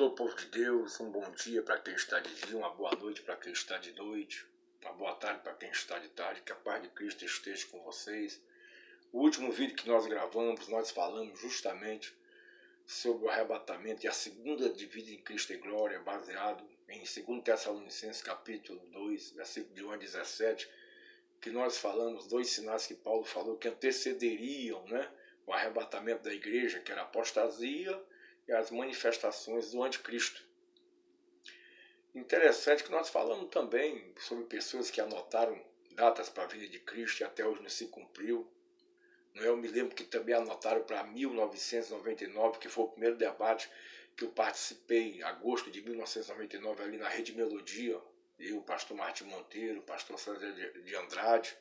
Alô, povo de Deus, um bom dia para quem está de dia, uma boa noite para quem está de noite, uma boa tarde para quem está de tarde, que a paz de Cristo esteja com vocês. O último vídeo que nós gravamos, nós falamos justamente sobre o arrebatamento e a segunda de vida em Cristo e glória, baseado em 2 Tessalonicenses capítulo 2, versículo de 1 a 17, que nós falamos dois sinais que Paulo falou que antecederiam, o arrebatamento da igreja, que era a apostasia e as manifestações do anticristo. Interessante que nós falamos também sobre pessoas que anotaram datas para a vinda de Cristo e até hoje não se cumpriu. Eu me lembro que também anotaram para 1999, que foi o primeiro debate que eu participei, em agosto de 1999, ali na Rede Melodia. Eu, o pastor Martim Monteiro, o pastor César de Andrade,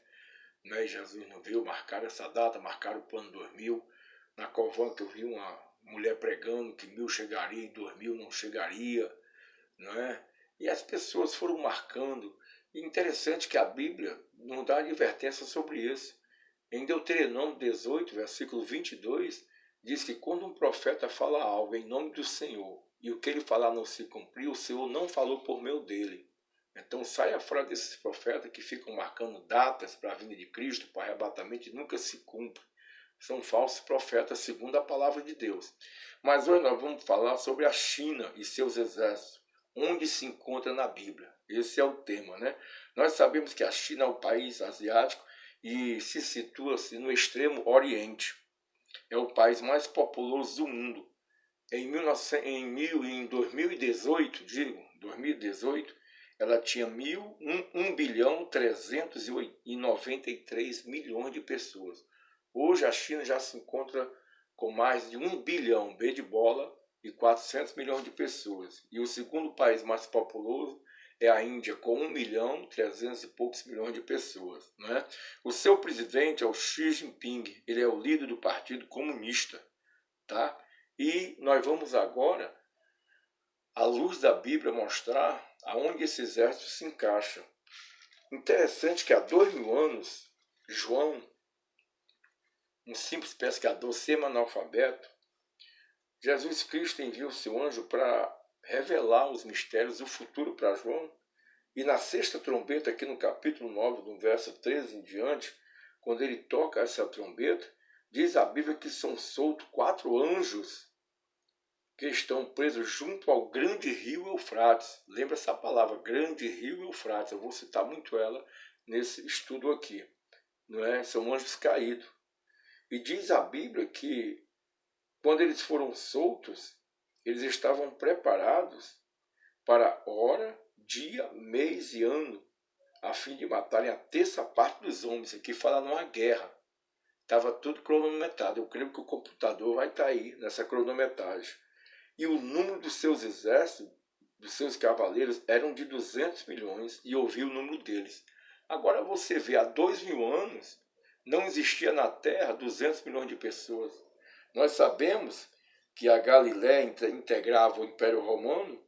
Jesus não veio, marcaram essa data, marcaram o ano 2000. Na Covan que eu vi uma mulher pregando que 1000 chegaria e 2000 não chegaria, E as pessoas foram marcando. E interessante que a Bíblia não dá advertência sobre isso. Em Deuteronômio 18, versículo 22, diz que quando um profeta fala algo em nome do Senhor e o que ele falar não se cumpriu, o Senhor não falou por meio dele. Então saia fora desses profetas que ficam marcando datas para a vinda de Cristo, para o arrebatamento e nunca se cumpre. São falsos profetas segundo a palavra de Deus. Mas hoje nós vamos falar sobre a China e seus exércitos, onde se encontra na Bíblia. Esse é o tema, Nós sabemos que a China é um país asiático e se situa-se no extremo oriente. É o país mais populoso do mundo. Em 2018, ela tinha 1.393 milhões de pessoas. Hoje a China já se encontra com mais de 1 bilhão, B de bola, e 400 milhões de pessoas. E o segundo país mais populoso é a Índia, com 1.300 e poucos milhões de pessoas. O seu presidente é o Xi Jinping, ele é o líder do Partido Comunista. E nós vamos agora, à luz da Bíblia, mostrar aonde esse exército se encaixa. Interessante que há 2000 anos, João, um simples pescador semi-analfabeto, Jesus Cristo envia o seu anjo para revelar os mistérios do futuro para João. E na sexta trombeta, aqui no capítulo 9, do verso 13 em diante, quando ele toca essa trombeta, diz a Bíblia que são soltos 4 anjos que estão presos junto ao grande rio Eufrates. Lembra essa palavra, grande rio Eufrates. Eu vou citar muito ela nesse estudo aqui. São anjos caídos. E diz a Bíblia que quando eles foram soltos, eles estavam preparados para hora, dia, mês e ano, a fim de matarem a terça parte dos homens. Aqui fala numa guerra. Estava tudo cronometrado. Eu creio que o computador vai estar aí nessa cronometragem. E o número dos seus exércitos, dos seus cavaleiros, eram de 200 milhões, e eu vi o número deles. Agora você vê, há 2000 anos, não existia na Terra 200 milhões de pessoas. Nós sabemos que a Galiléia integrava o Império Romano,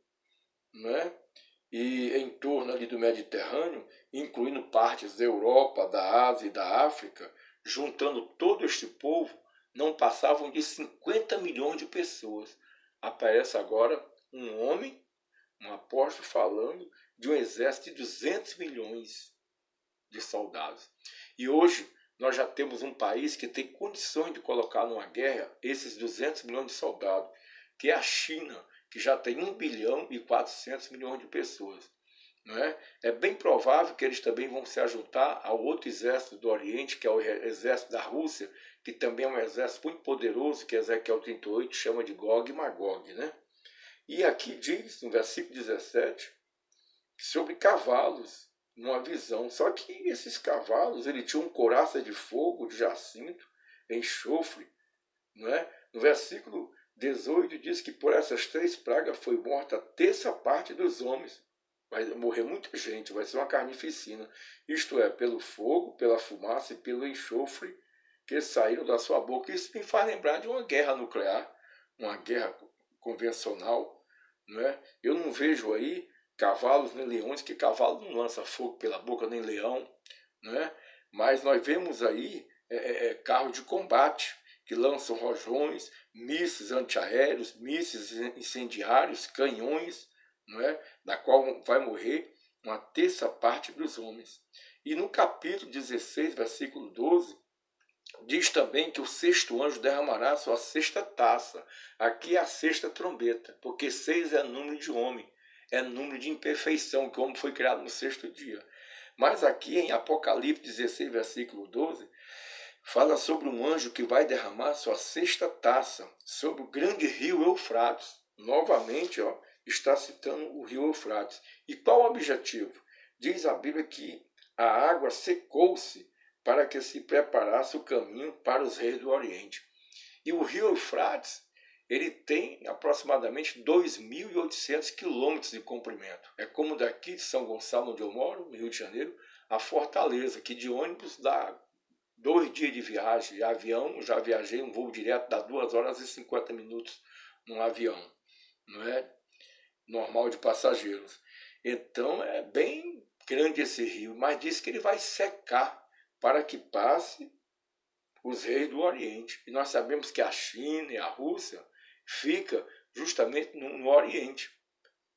e em torno ali do Mediterrâneo, incluindo partes da Europa, da Ásia e da África, juntando todo este povo, não passavam de 50 milhões de pessoas. Aparece agora um homem, um apóstolo, falando de um exército de 200 milhões de soldados. E hoje nós já temos um país que tem condições de colocar numa guerra esses 200 milhões de soldados, que é a China, que já tem 1 bilhão e 400 milhões de pessoas. É bem provável que eles também vão se ajuntar ao outro exército do Oriente, que é o exército da Rússia, que também é um exército muito poderoso, que Ezequiel 38 chama de Gog e Magog. E aqui diz, no versículo 17, sobre cavalos, numa visão. Só que esses cavalos, ele tinham couraça de fogo, de jacinto, enxofre. No versículo 18 diz que por essas 3 pragas foi morta a terça parte dos homens. Vai morrer muita gente, vai ser uma carnificina. Isto é, pelo fogo, pela fumaça e pelo enxofre que saíram da sua boca. Isso me faz lembrar de uma guerra nuclear, uma guerra convencional. Eu não vejo aí cavalos nem leões, que cavalo não lança fogo pela boca, nem leão. Mas nós vemos aí carro de combate. que lançam rojões, mísseis antiaéreos, mísseis incendiários, canhões, não é? Da qual vai morrer uma terça parte dos homens. E no capítulo 16, versículo 12, diz também que o sexto anjo derramará a sua sexta taça. Aqui é a sexta trombeta, porque 6 é número de homem, é número de imperfeição, que o homem foi criado no sexto dia. Mas aqui em Apocalipse 16, versículo 12, fala sobre um anjo que vai derramar sua sexta taça sobre o grande rio Eufrates. Novamente, está citando o rio Eufrates. E qual o objetivo? Diz a Bíblia que a água secou-se para que se preparasse o caminho para os reis do Oriente. E o rio Eufrates, ele tem aproximadamente 2.800 quilômetros de comprimento. É como daqui de São Gonçalo, onde eu moro, no Rio de Janeiro, a Fortaleza, que de ônibus dá 2 dias de viagem. De avião, já viajei um voo direto, dá 2 horas e 50 minutos num avião, não é? Normal de passageiros. Então é bem grande esse rio, mas diz que ele vai secar para que passe os reis do Oriente. E nós sabemos que a China e a Rússia fica justamente no Oriente,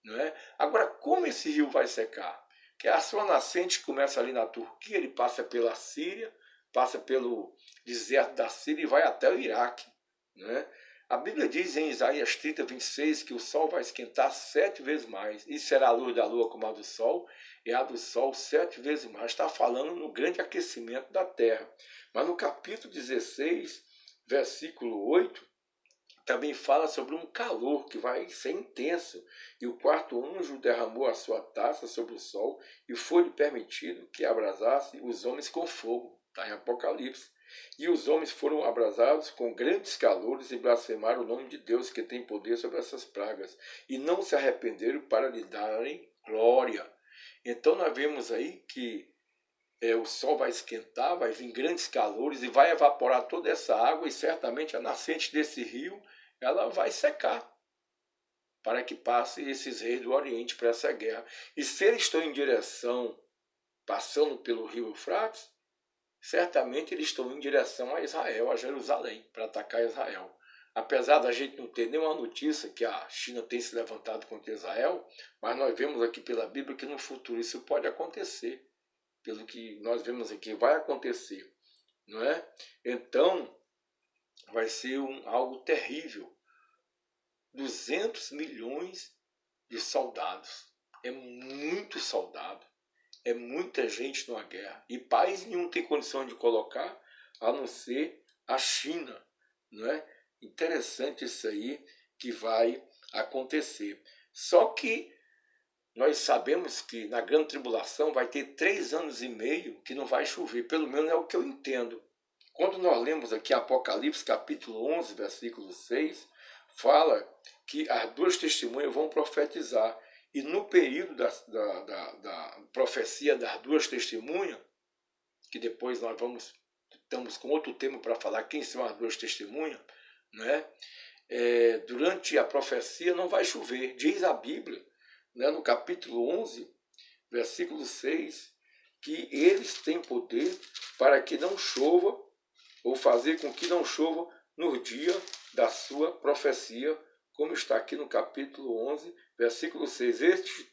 não é? Agora, como esse rio vai secar? Que a sua nascente começa ali na Turquia, ele passa pela Síria, passa pelo deserto da Síria e vai até o Iraque, né? A Bíblia diz em Isaías 30, 26 que o sol vai esquentar 7 vezes mais, e será a luz da lua como a do sol, e a do sol 7 vezes mais. Está falando no grande aquecimento da terra. Mas no capítulo 16, versículo 8, também fala sobre um calor que vai ser intenso. E o quarto anjo derramou a sua taça sobre o sol, e foi-lhe permitido que abrasasse os homens com fogo. Está em Apocalipse. E os homens foram abrasados com grandes calores e blasfemaram o nome de Deus, que tem poder sobre essas pragas, e não se arrependeram para lhe darem glória. Então nós vemos aí que o sol vai esquentar, vai vir grandes calores e vai evaporar toda essa água, e certamente a nascente desse rio ela vai secar, para que passe esses reis do Oriente para essa guerra. E se eles estão em direção, passando pelo rio Eufrates, certamente eles estão em direção a Israel, a Jerusalém, para atacar Israel. Apesar da gente não ter nenhuma notícia que a China tem se levantado contra Israel, mas nós vemos aqui pela Bíblia que no futuro isso pode acontecer. Pelo que nós vemos aqui, vai acontecer, não é? Então, vai ser algo terrível. 200 milhões de soldados. É muito soldado. É muita gente numa guerra. E país nenhum tem condição de colocar, a não ser a China, não é? Interessante isso aí que vai acontecer. Só que nós sabemos que na grande tribulação vai ter 3 anos e meio que não vai chover. Pelo menos é o que eu entendo. Quando nós lemos aqui Apocalipse capítulo 11, versículo 6, fala que as 2 testemunhas vão profetizar. E no período da profecia das 2 testemunhas, que depois nós estamos com outro tema para falar quem são as 2 testemunhas, né? Durante a profecia não vai chover. Diz a Bíblia, né, no capítulo 11, versículo 6, que eles têm poder para que não chova, ou fazer com que não chova no dia da sua profecia, como está aqui no capítulo 11, versículo 6.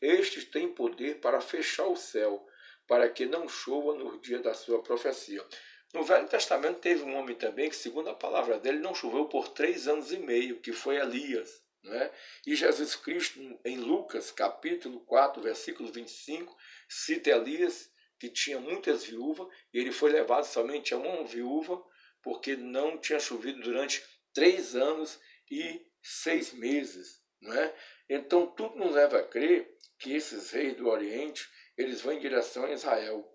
Estes têm poder para fechar o céu, para que não chova no dia da sua profecia. No Velho Testamento teve um homem também que, segundo a palavra dele, não choveu por 3 anos e meio, que foi Elias, né? E Jesus Cristo, em Lucas capítulo 4, versículo 25, cita Elias, que tinha muitas viúvas, e ele foi levado somente a uma viúva, porque não tinha chovido durante 3 anos e 6 meses, não é? Então tudo nos leva a crer que esses reis do Oriente, eles vão em direção a Israel,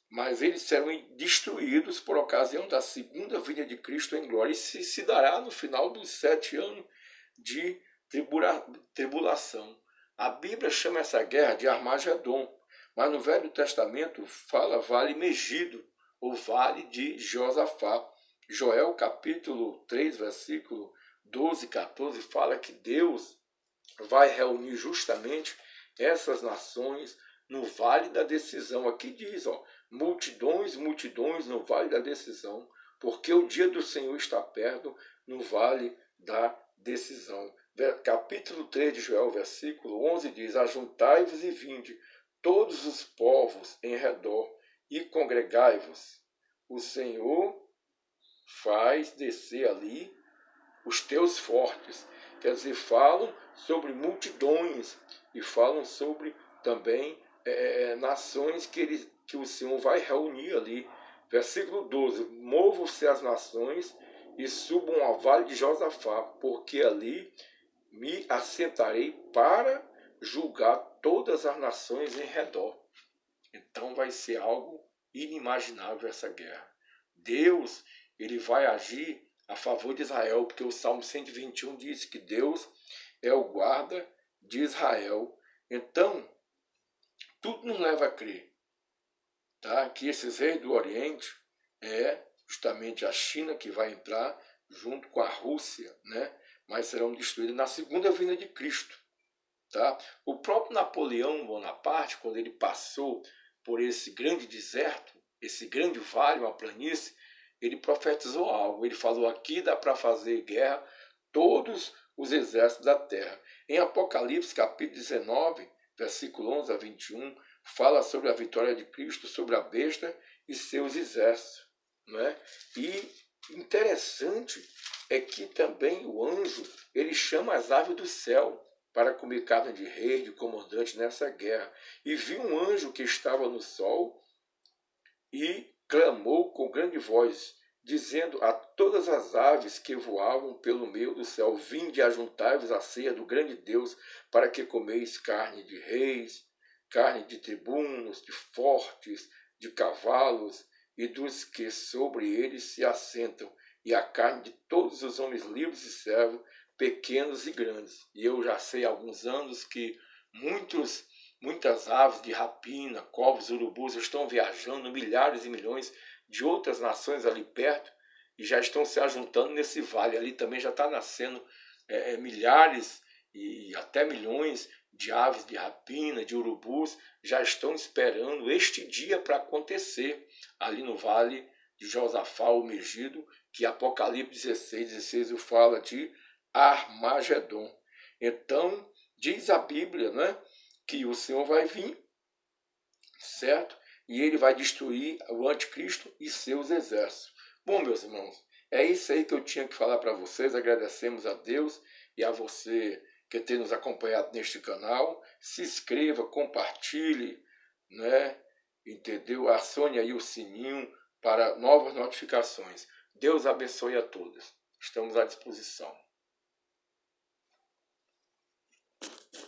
mas eles serão destruídos por ocasião da segunda vinda de Cristo em glória, e se dará no final dos 7 anos de tribulação. A Bíblia chama essa guerra de Armagedon, mas no Velho Testamento fala vale Megido, ou vale de Josafá. Joel capítulo 3, versículo 12 e 14 fala que Deus vai reunir justamente essas nações no vale da decisão. Aqui diz, multidões, multidões no vale da decisão. porque o dia do Senhor está perto no vale da decisão. Capítulo 3 de Joel, versículo 11 diz: Ajuntai-vos e vinde, todos os povos em redor, e congregai-vos. O Senhor faz descer ali os teus fortes. Quer dizer, falam sobre multidões e falam sobre também nações que o Senhor vai reunir ali. Versículo 12: Movam-se as nações e subam ao vale de Josafá, porque ali me assentarei para julgar todas as nações em redor. Então vai ser algo inimaginável essa guerra. Deus, ele vai agir a favor de Israel, porque o Salmo 121 diz que Deus é o guarda de Israel. Então, tudo nos leva a crer, tá? Que esses reis do Oriente é justamente a China que vai entrar junto com a Rússia, né? Mas serão destruídas na segunda vinda de Cristo. Tá? O próprio Napoleão Bonaparte, quando ele passou por esse grande deserto, esse grande vale, uma planície, ele profetizou algo. Ele falou: aqui dá para fazer guerra todos os exércitos da terra. Em Apocalipse, capítulo 19, versículo 11 a 21, fala sobre a vitória de Cristo sobre a besta e seus exércitos. Né? E interessante é que também o anjo, ele chama as aves do céu para comer carne de rei, de comandante nessa guerra. E viu um anjo que estava no sol e clamou com grande voz, dizendo a todas as aves que voavam pelo meio do céu: vinde, ajuntai-vos à ceia do grande Deus, para que comeis carne de reis, carne de tribunos, de fortes, de cavalos e dos que sobre eles se assentam, e a carne de todos os homens livres e servos, pequenos e grandes. E eu já sei há alguns anos que muitas aves de rapina, corvos, urubus estão viajando, milhares e milhões de outras nações ali perto, e já estão se ajuntando nesse vale. Ali também já está nascendo milhares e até milhões de aves de rapina, de urubus, já estão esperando este dia para acontecer ali no vale de Josafá, o Megido, que Apocalipse 16 fala de Armagedon. Então, diz a Bíblia, né, que o Senhor vai vir, certo? E ele vai destruir o anticristo e seus exércitos. Bom, meus irmãos, é isso aí que eu tinha que falar para vocês. Agradecemos a Deus e a você que tem nos acompanhado neste canal. Se inscreva, compartilhe, né? Entendeu? Acione aí o sininho para novas notificações. Deus abençoe a todos. Estamos à disposição.